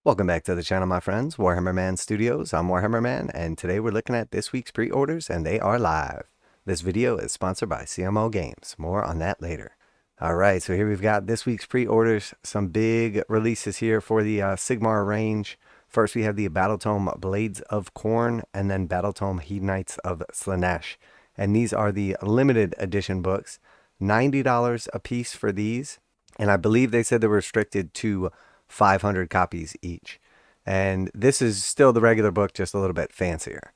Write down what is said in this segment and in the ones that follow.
Welcome back to the channel, my friends. Warhammer Man Studios. I'm Warhammer Man, and today we're looking at this week's pre-orders, and they are live. This video is sponsored by CMO Games. More on that later. Alright, so here we've got this week's pre-orders. Some big releases here for the Sigmar range. First, we have the Battletome Blades of Khorne, and then Battletome Hedonites of Slaanesh. And these are the limited edition books. $90 a piece for these, and I believe they said they were restricted to 500 copies each. And this is still the regular book, just a little bit fancier.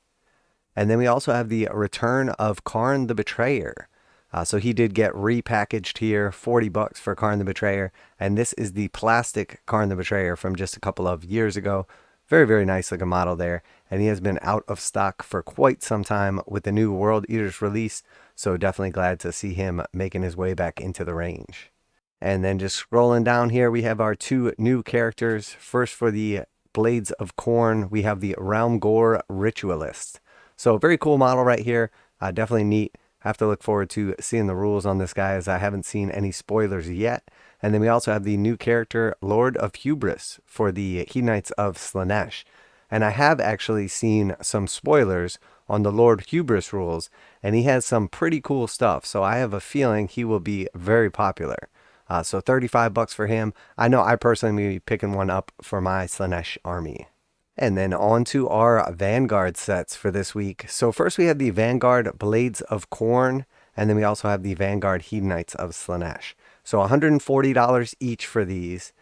And then we also have the return of Khorne the Betrayer. So he did get repackaged here, 40 bucks for Khorne the Betrayer. And this is the plastic Khorne the Betrayer from just a couple of years ago. Very, very nice looking model there. And he has been out of stock for quite some time with the new World Eaters release. So definitely glad to see him making his way back into the range. And then just scrolling down here, we have our two new characters. First, for the Blades of Khorne, we have the Realmgore Ritualist. So very cool model right here. Definitely neat. Have to look forward to seeing the rules on this guy, as I haven't seen any spoilers yet. And then we also have the new character, Lord of Hubris, for the Hedonites of Slaanesh. And I have actually seen some spoilers on the Lord Hubris rules, and he has some pretty cool stuff. So I have a feeling he will be very popular. So 35 bucks for him. I know I personally will be picking one up for my Slaanesh army. And then on to our Vanguard sets for this week. So first we have the Vanguard Blades of Khorne, and then we also have the Vanguard Hedonites of Slaanesh. So $140 each for these,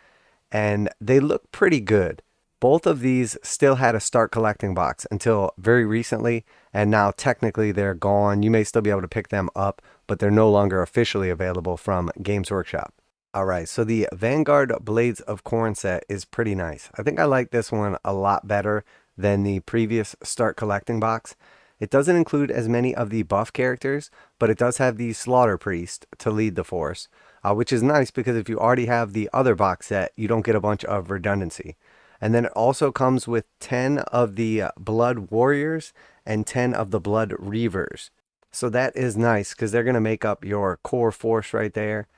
and they look pretty good. Both of these still had a start collecting box until very recently, and now technically they're gone. You may still be able to pick them up, but they're no longer officially available from Games Workshop. Alright, so the Vanguard Blades of Khorne set is pretty nice. I think I like this one a lot better than the previous start collecting box. It doesn't include as many of the buff characters, but it does have the Slaughter Priest to lead the force, which is nice because if you already have the other box set, you don't get a bunch of redundancy. And then it also comes with 10 of the Blood Warriors and 10 of the Blood Reavers. So that is nice because they're going to make up your core force right there.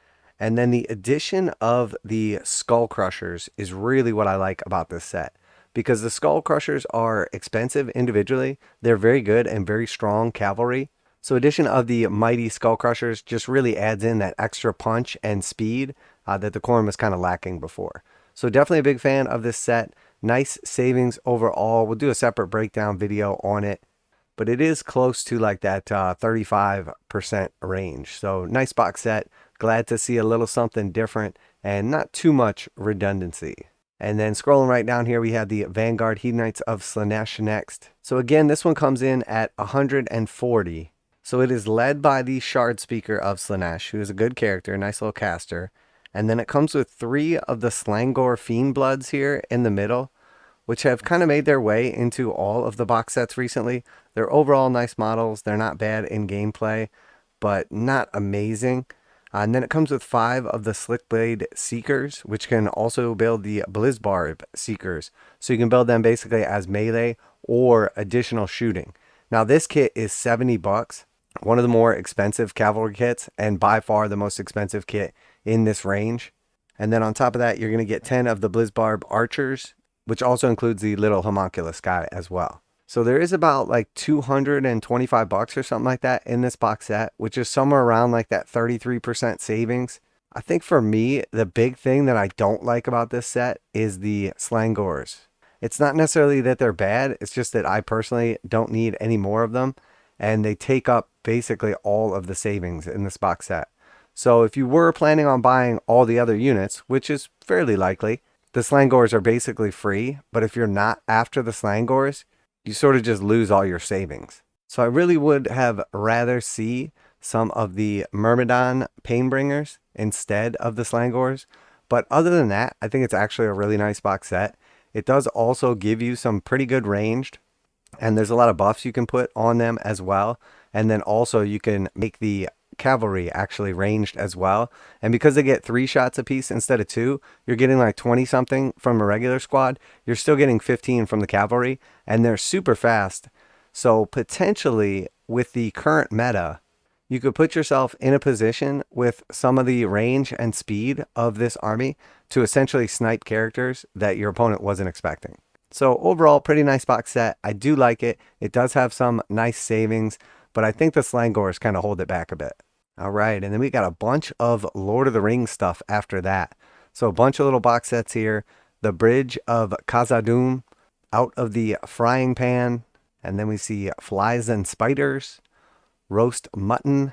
And then the addition of the Skull Crushers is really what I like about this set. Because the Skull Crushers are expensive individually. They're very good and very strong cavalry. So addition of the mighty Skull Crushers just really adds in that extra punch and speed that the Khorne was kind of lacking before. So definitely a big fan of this set. Nice savings overall. We'll do a separate breakdown video on it. But it is close to like that 35% range. So nice box set. Glad to see a little something different and not too much redundancy. And then scrolling right down here, we have the Vanguard Hedonites of Slaanesh next. So again, this one comes in at 140. So it is led by the Shard Speaker of Slaanesh, who is a good character, nice little caster. And then it comes with 3 of the Slangor Fiend Bloods here in the middle, which have kind of made their way into all of the box sets recently. They're overall nice models. They're not bad in gameplay, but not amazing. And then it comes with 5 of the Slickblade Seekers, which can also build the Blizzbarb Seekers. So you can build them basically as melee or additional shooting. Now this kit is 70 bucks, one of the more expensive cavalry kits, and by far the most expensive kit in this range. And then on top of that, you're going to get 10 of the Blizzbarb Archers, which also includes the little homunculus guy as well. So there is about like 225 bucks or something like that in this box set, which is somewhere around like that 33% savings. I think for me, the big thing that I don't like about this set is the Slangors. It's not necessarily that they're bad, it's just that I personally don't need any more of them, and they take up basically all of the savings in this box set. So if you were planning on buying all the other units, which is fairly likely, the Slangors are basically free, but if you're not after the Slangors, you sort of just lose all your savings. So I really would have rather see some of the Myrmidon Painbringers instead of the Slangors. But other than that, I think it's actually a really nice box set. It does also give you some pretty good ranged, and there's a lot of buffs you can put on them as well. And then also you can make the cavalry actually ranged as well, and because they get 3 shots a piece instead of 2, you're getting like 20 something from a regular squad. You're still getting 15 from the cavalry, and they're super fast. So potentially with the current meta, you could put yourself in a position with some of the range and speed of this army to essentially snipe characters that your opponent wasn't expecting. So overall, pretty nice box set. I do like it. It does have some nice savings, but I think the Slangors kind of hold it back a bit. All right, and then we got a bunch of Lord of the Rings stuff after that. So a bunch of little box sets here. The Bridge of Khazad-dûm, Out of the Frying Pan, and then we see Flies and Spiders, Roast Mutton,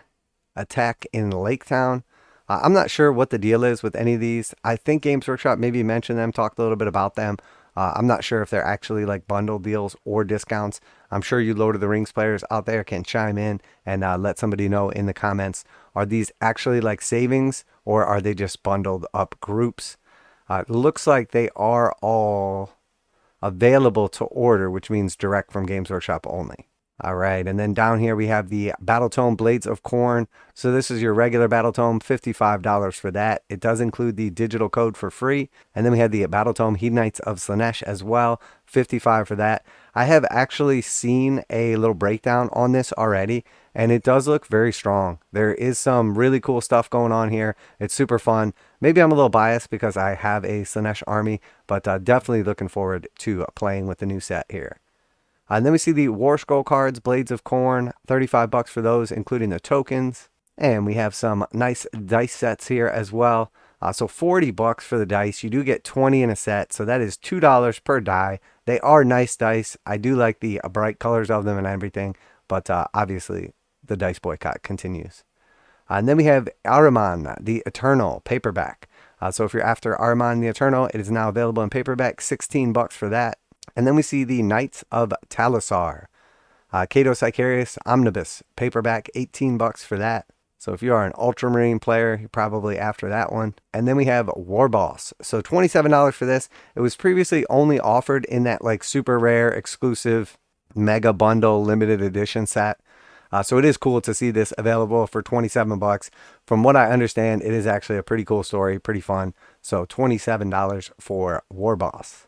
Attack in Lake Town. I'm not sure what the deal is with any of these. I think Games Workshop maybe mentioned them, talked a little bit about them. I'm not sure if they're actually like bundle deals or discounts. I'm sure you Lord of the Rings players out there can chime in and let somebody know in the comments. Are these actually like savings, or are they just bundled up groups? It looks like they are all available to order, which means direct from Games Workshop only. All right, and then down here we have the Battletome Blades of Khorne. So this is your regular Battletome, $55 for that. It does include the digital code for free. And then we have the Battletome Hedonites of Slaanesh as well, $55 for that. I have actually seen a little breakdown on this already, and it does look very strong. There is some really cool stuff going on here. It's super fun. Maybe I'm a little biased because I have a Slaanesh army, but definitely looking forward to playing with the new set here. And then we see the Warscroll cards, Blades of Khorne, $35 for those, including the tokens. And we have some nice dice sets here as well. So $40 for the dice. You do get 20 in a set, so that is $2 per die. They are nice dice. I do like the bright colors of them and everything, but obviously the dice boycott continues. And then we have Ahriman, the Eternal paperback. So if you're after Ahriman the Eternal, it is now available in paperback, $16 for that. And then we see the Knights of Talisar, Cato Sicarius Omnibus paperback, $18 for that. So if you are an Ultramarine player, you're probably after that one. And then we have Warboss. So $27 for this. It was previously only offered in that like super rare, exclusive, mega bundle, limited edition set. So it is cool to see this available for $27. From what I understand, it is actually a pretty cool story, pretty fun. So $27 for Warboss.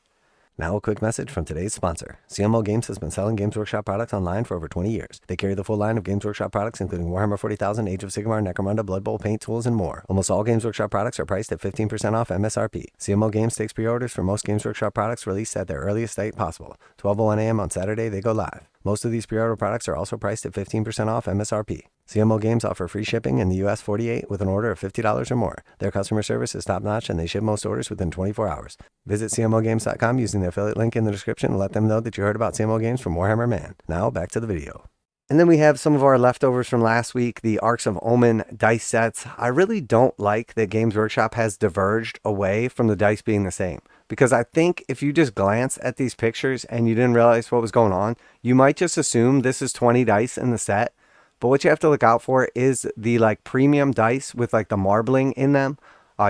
Now a quick message from today's sponsor. CMO Games has been selling Games Workshop products online for over 20 years. They carry the full line of Games Workshop products, including Warhammer 40,000, Age of Sigmar, necromunda, Blood Bowl, paint tools, and more. Almost all Games Workshop products are priced at 15% off MSRP. CMO Games takes pre-orders for most Games Workshop products released at their earliest date possible. 12:01 a.m. on Saturday, they go live. Most of these pre-order products are also priced at 15% off MSRP. CMO Games offer free shipping in the US 48 with an order of $50 or more. Their customer service is top-notch and they ship most orders within 24 hours. Visit CMOGames.com using the affiliate link in the description and let them know that you heard about CMO Games from Warhammer Man. Now, back to the video. And then we have some of our leftovers from last week, the Arks of Omen dice sets. I really don't like that Games Workshop has diverged away from the dice being the same, because I think if you just glance at these pictures and you didn't realize what was going on, you might just assume this is 20 dice in the set. But what you have to look out for is the like premium dice with like the marbling in them.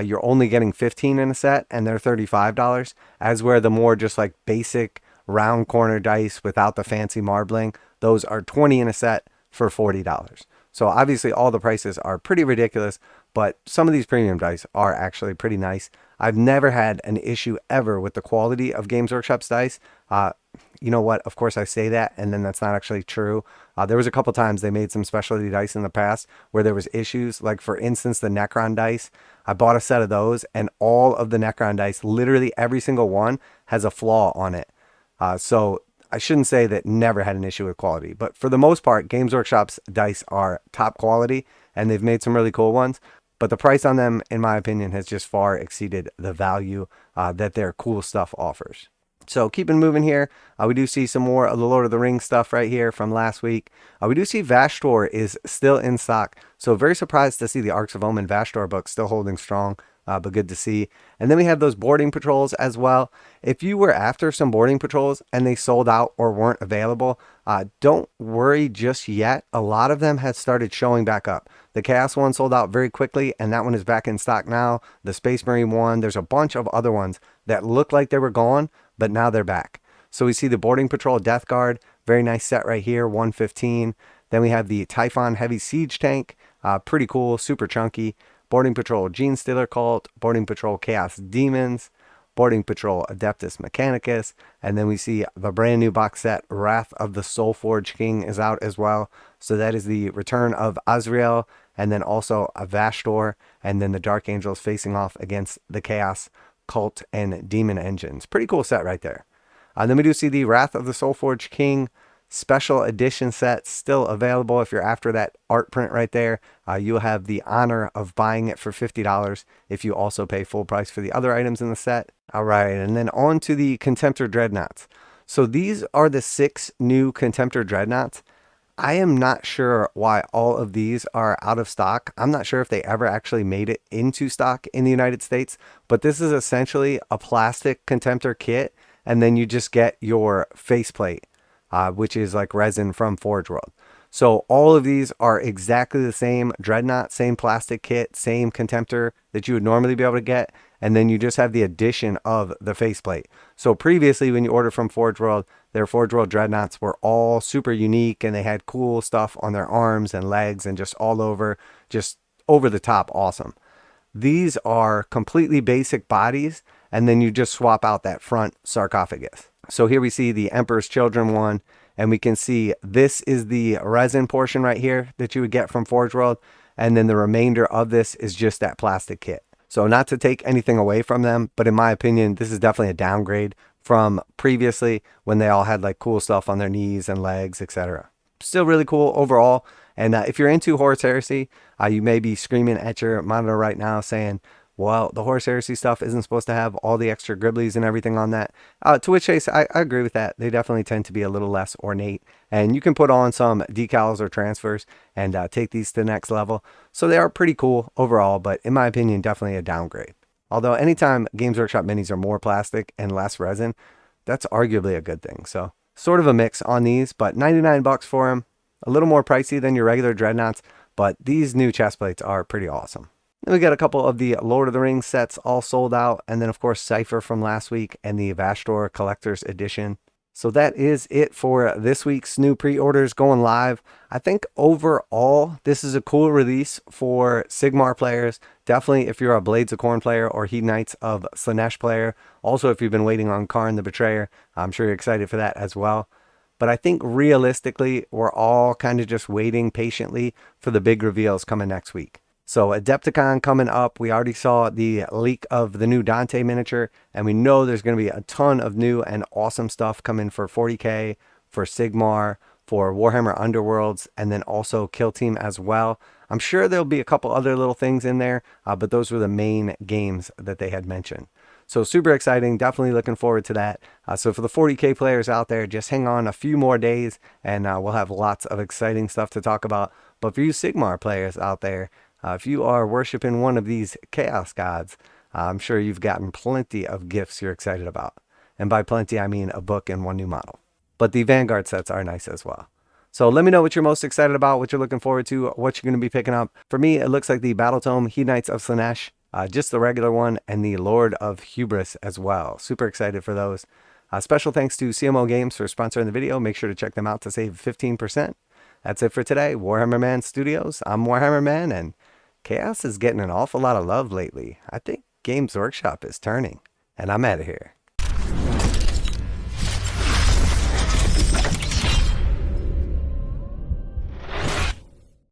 You're only getting 15 in a set and they're $35, as where the more just like basic round corner dice without the fancy marbling, those are 20 in a set for $40. So obviously all the prices are pretty ridiculous, but some of these premium dice are actually pretty nice. I've never had an issue ever with the quality of Games Workshop's dice. You know what? Of course I say that, and then that's not actually true. There was a couple times they made some specialty dice in the past where there was issues. Like for instance, the Necron dice. I bought a set of those, and all of the Necron dice, literally every single one, has a flaw on it. So I shouldn't say that never had an issue with quality, but for the most part, Games Workshop's dice are top quality, and they've made some really cool ones. But the price on them, in my opinion, has just far exceeded the value that their cool stuff offers. So keeping moving here, we do see some more of the Lord of the Rings stuff right here from last week. We do see Vash Store is still in stock. So very surprised to see the Arks of Omen Vash Store book still holding strong, but good to see. And then we have those boarding patrols as well. If you were after some boarding patrols and they sold out or weren't available, don't worry just yet. A lot of them have started showing back up. The Chaos one sold out very quickly, and that one is back in stock now. The Space Marine one, there's a bunch of other ones that look like they were gone, but now they're back. So we see the Boarding Patrol Death Guard, very nice set right here, 115. Then we have the Typhon Heavy Siege Tank, pretty cool, super chunky. Boarding Patrol Gene Stealer Cult, Boarding Patrol Chaos Demons, Boarding Patrol Adeptus Mechanicus, and then we see the brand new box set Wrath of the Soulforged King is out as well. So that is the return of Azrael, and then also a Vash Store, and then the Dark Angels facing off against the Chaos, Cult, and Demon Engines. Pretty cool set right there. Then we do see the Wrath of the Soulforged King special edition set still available. If you're after that art print right there, you'll have the honor of buying it for $50 if you also pay full price for the other items in the set. All right, and then on to the Contemptor Dreadnoughts. So these are the 6 new Contemptor Dreadnoughts. I am not sure why all of these are out of stock. I'm not sure if they ever actually made it into stock in the United States, but this is essentially a plastic Contemptor kit, and then you just get your faceplate, which is like resin from forgeworld. So all of these are exactly the same Dreadnought, same plastic kit, same Contemptor that you would normally be able to get, and then you just have the addition of the faceplate. So previously when you ordered from Forgeworld, their Forgeworld Dreadnoughts were all super unique, and they had cool stuff on their arms and legs and just all over, just over the top awesome. These are completely basic bodies, and then you just swap out that front sarcophagus. So here we see the Emperor's Children one, and we can see this is the resin portion right here that you would get from Forgeworld, and then the remainder of this is just that plastic kit. So not to take anything away from them, but in my opinion, this is definitely a downgrade from previously when they all had like cool stuff on their knees and legs, etc. Still really cool overall. And if you're into Horus Heresy, you may be screaming at your monitor right now saying, well, the Horus Heresy stuff isn't supposed to have all the extra gribblies and everything on that. To which case, I agree with that. They definitely tend to be a little less ornate. And you can put on some decals or transfers and take these to the next level. So they are pretty cool overall, but in my opinion, definitely a downgrade. Although anytime Games Workshop minis are more plastic and less resin, that's arguably a good thing. So sort of a mix on these, but 99 bucks for them. A little more pricey than your regular Dreadnoughts, but these new chest plates are pretty awesome. Then we got a couple of the Lord of the Rings sets all sold out, and then of course Cypher from last week and the Vash Store Collector's Edition. So that is it for this week's new pre-orders going live. I think overall this is a cool release for Sigmar players. Definitely if you're a Blades of Khorne player or Hedonites of Slaanesh player. Also if you've been waiting on Khorne the Betrayer, I'm sure you're excited for that as well. But I think realistically, we're all kind of just waiting patiently for the big reveals coming next week. So Adepticon coming up. We already saw the leak of the new Dante miniature, and we know there's going to be a ton of new and awesome stuff coming for 40k, for Sigmar, for Warhammer Underworlds, and then also Kill Team as well. I'm sure there'll be a couple other little things in there, but those were the main games that they had mentioned. So super exciting, definitely looking forward to that. So for the 40k players out there, just hang on a few more days and we'll have lots of exciting stuff to talk about. But for you Sigmar players out there, if you are worshiping one of these chaos gods, I'm sure you've gotten plenty of gifts you're excited about. And by plenty, I mean a book and one new model. But the Vanguard sets are nice as well. So let me know what you're most excited about, what you're looking forward to, what you're going to be picking up. For me, it looks like the Battletome Hedonites of Slaanesh. Just the regular one, and the Lord of Hubris as well. Super excited for those. Special thanks to CMO Games for sponsoring the video. Make sure to check them out to save 15%. That's it for today. Warhammer Man Studios. I'm Warhammer Man, and Chaos is getting an awful lot of love lately. I think Games Workshop is turning, and I'm out of here.